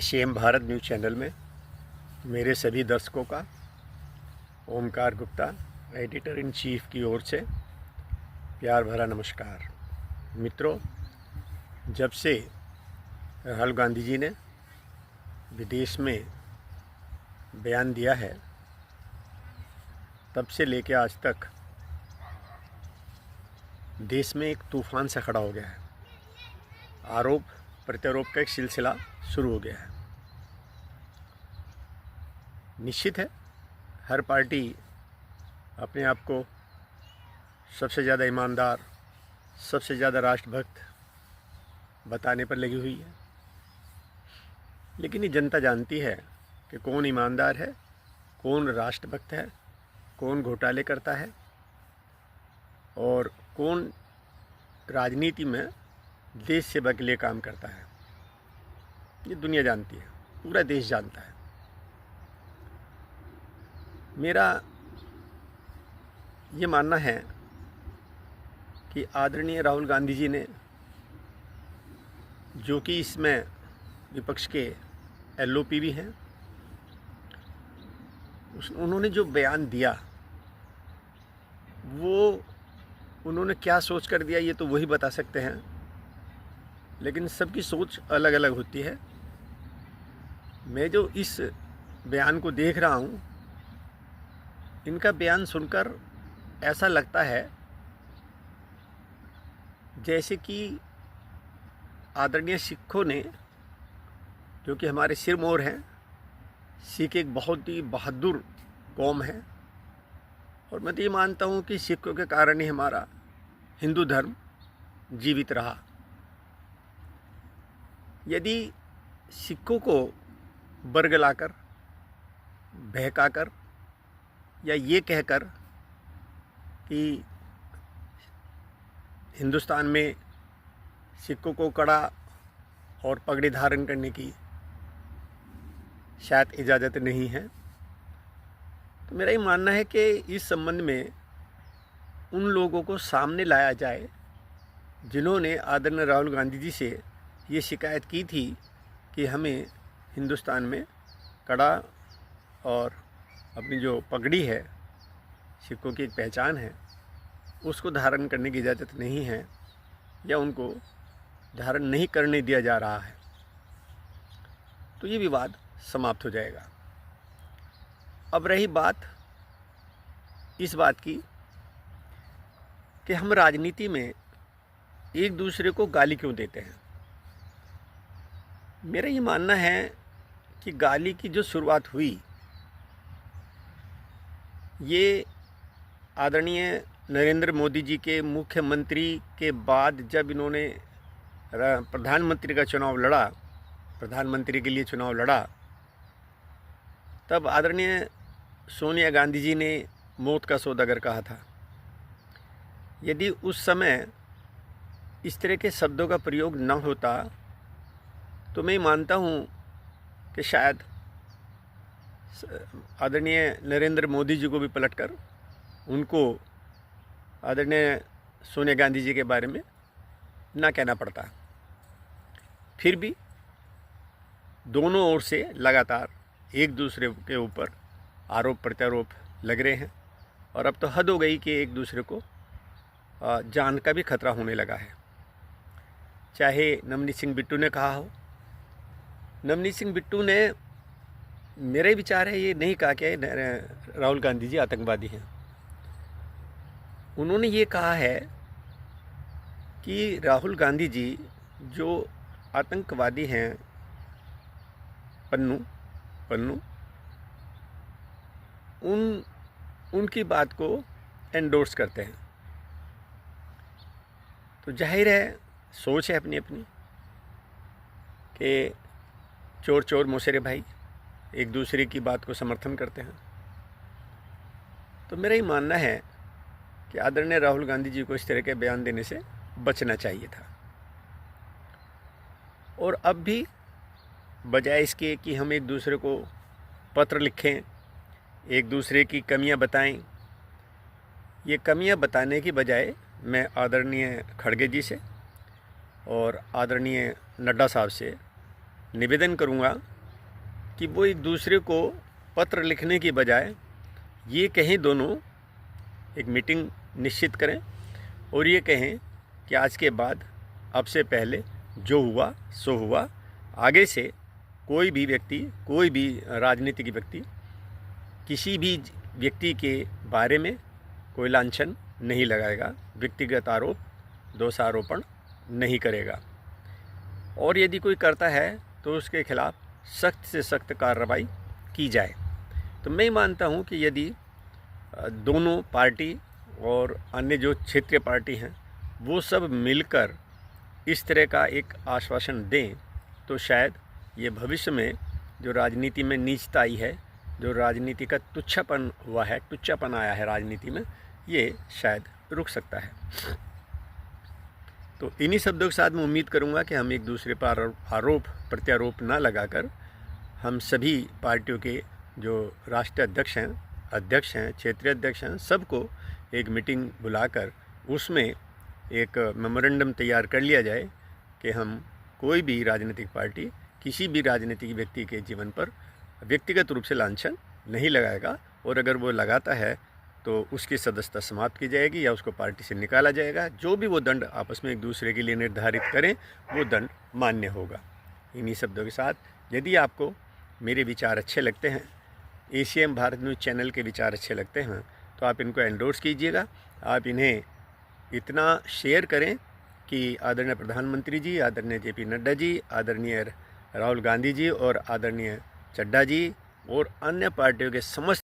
Asian Bharat news channel में मेरे सभी दर्शकों का Omkar Gupta editor in chief की ओर से प्यार भरा नमस्कार। मित्रों, जब से राहुल गांधी जी ने विदेश में बयान दिया है तब से लेकर आज तक देश में एक तूफान सा खड़ा हो गया है। आरोप प्रत्यारोप का एक सिलसिला शुरू हो गया है। निश्चित है हर पार्टी अपने आप को सबसे ज़्यादा ईमानदार, सबसे ज़्यादा राष्ट्रभक्त बताने पर लगी हुई है, लेकिन ये जनता जानती है कि कौन ईमानदार है, कौन राष्ट्रभक्त है, कौन घोटाले करता है और कौन राजनीति में देश सेवा के लिए काम करता है। ये दुनिया जानती है, पूरा देश जानता है। मेरा ये मानना है कि आदरणीय राहुल गांधी जी ने, जो कि इसमें विपक्ष के एलओपी भी हैं, उन्होंने जो बयान दिया वो उन्होंने क्या सोच कर दिया ये तो वही बता सकते हैं, लेकिन सबकी सोच अलग अलग होती है। मैं जो इस बयान को देख रहा हूँ, इनका बयान सुनकर ऐसा लगता है जैसे कि आदरणीय सिखों ने, जो कि हमारे सिरमौर हैं, सिख एक बहुत ही बहादुर कौम है और मैं तो ये मानता हूँ कि सिखों के कारण ही हमारा हिंदू धर्म जीवित रहा। यदि सिखों को बरगलाकर, बहकाकर या ये कहकर कि हिंदुस्तान में सिखों को कड़ा और पगड़ी धारण करने की शायद इजाज़त नहीं है, तो मेरा ये मानना है कि इस संबंध में उन लोगों को सामने लाया जाए जिन्होंने आदरणीय राहुल गांधी जी से ये शिकायत की थी कि हमें हिंदुस्तान में कड़ा और अपनी जो पगड़ी है, सिखों की एक पहचान है, उसको धारण करने की इजाज़त नहीं है या उनको धारण नहीं करने दिया जा रहा है, तो ये विवाद समाप्त हो जाएगा। अब रही बात इस बात की कि हम राजनीति में एक दूसरे को गाली क्यों देते हैं। मेरा ये मानना है कि गाली की जो शुरुआत हुई ये आदरणीय नरेंद्र मोदी जी के मुख्यमंत्री के बाद जब इन्होंने प्रधानमंत्री का चुनाव लड़ा, प्रधानमंत्री के लिए चुनाव लड़ा, तब आदरणीय सोनिया गांधी जी ने मौत का सौदागर कहा था। यदि उस समय इस तरह के शब्दों का प्रयोग न होता तो मैं मानता हूँ कि शायद आदरणीय नरेंद्र मोदी जी को भी पलटकर उनको आदरणीय सोनिया गांधी जी के बारे में ना कहना पड़ता। फिर भी दोनों ओर से लगातार एक दूसरे के ऊपर आरोप प्रत्यारोप लग रहे हैं और अब तो हद हो गई कि एक दूसरे को जान का भी खतरा होने लगा है। चाहे नवनीत सिंह बिट्टू ने कहा हो, नवनीत सिंह बिट्टू ने, मेरे विचार है, ये नहीं कहा कि राहुल गांधी जी आतंकवादी हैं। उन्होंने ये कहा है कि राहुल गांधी जी जो आतंकवादी हैं, पन्नू उनकी बात को एंडोर्स करते हैं। तो जाहिर है सोच है अपनी अपनी कि चोर चोर मौसेरे भाई एक दूसरे की बात को समर्थन करते हैं। तो मेरा ही मानना है कि आदरणीय राहुल गांधी जी को इस तरह के बयान देने से बचना चाहिए था। और अब भी बजाय इसके कि हम एक दूसरे को पत्र लिखें, एक दूसरे की कमियां बताएं, ये कमियां बताने की बजाय मैं आदरणीय खड़गे जी से और आदरणीय नड्डा साहब से निवेदन करूंगा कि वो एक दूसरे को पत्र लिखने की बजाय ये कहें, दोनों एक मीटिंग निश्चित करें और ये कहें कि आज के बाद अब से पहले जो हुआ सो हुआ, आगे से कोई भी व्यक्ति, कोई भी राजनीतिक व्यक्ति किसी भी व्यक्ति के बारे में कोई लांछन नहीं लगाएगा, व्यक्तिगत आरोप, दोषारोपण नहीं करेगा, और यदि कोई करता है तो उसके खिलाफ सख्त से सख्त कार्रवाई की जाए। तो मैं मानता हूं कि यदि दोनों पार्टी और अन्य जो क्षेत्रीय पार्टी हैं वो सब मिलकर इस तरह का एक आश्वासन दें तो शायद ये भविष्य में जो राजनीति में नीचता आई है, जो राजनीति का तुच्छापन हुआ है, टुच्चापन आया है राजनीति में, ये शायद रुक सकता है। तो इन्हीं शब्दों के साथ मैं उम्मीद करूंगा कि हम एक दूसरे पर आरोप प्रत्यारोप ना लगाकर हम सभी पार्टियों के जो राष्ट्रीय अध्यक्ष हैं, क्षेत्रीय अध्यक्ष हैं, सबको एक मीटिंग बुलाकर उसमें एक मेमोरेंडम तैयार कर लिया जाए कि हम कोई भी राजनीतिक पार्टी किसी भी राजनीतिक व्यक्ति के जीवन पर व्यक्तिगत रूप से लांछन नहीं लगाएगा, और अगर वो लगाता है तो उसकी सदस्यता समाप्त की जाएगी या उसको पार्टी से निकाला जाएगा। जो भी वो दंड आपस में एक दूसरे के लिए निर्धारित करें वो दंड मान्य होगा। इन्हीं शब्दों के साथ यदि आपको मेरे विचार अच्छे लगते हैं, एसीएम भारत न्यूज़ चैनल के विचार अच्छे लगते हैं, तो आप इनको एंडोर्स कीजिएगा। आप इन्हें इतना शेयर करें कि आदरणीय प्रधानमंत्री जी, आदरणीय जेपी नड्डा जी, आदरणीय राहुल गांधी जी और आदरणीय चड्ढा जी और अन्य पार्टियों के समस्त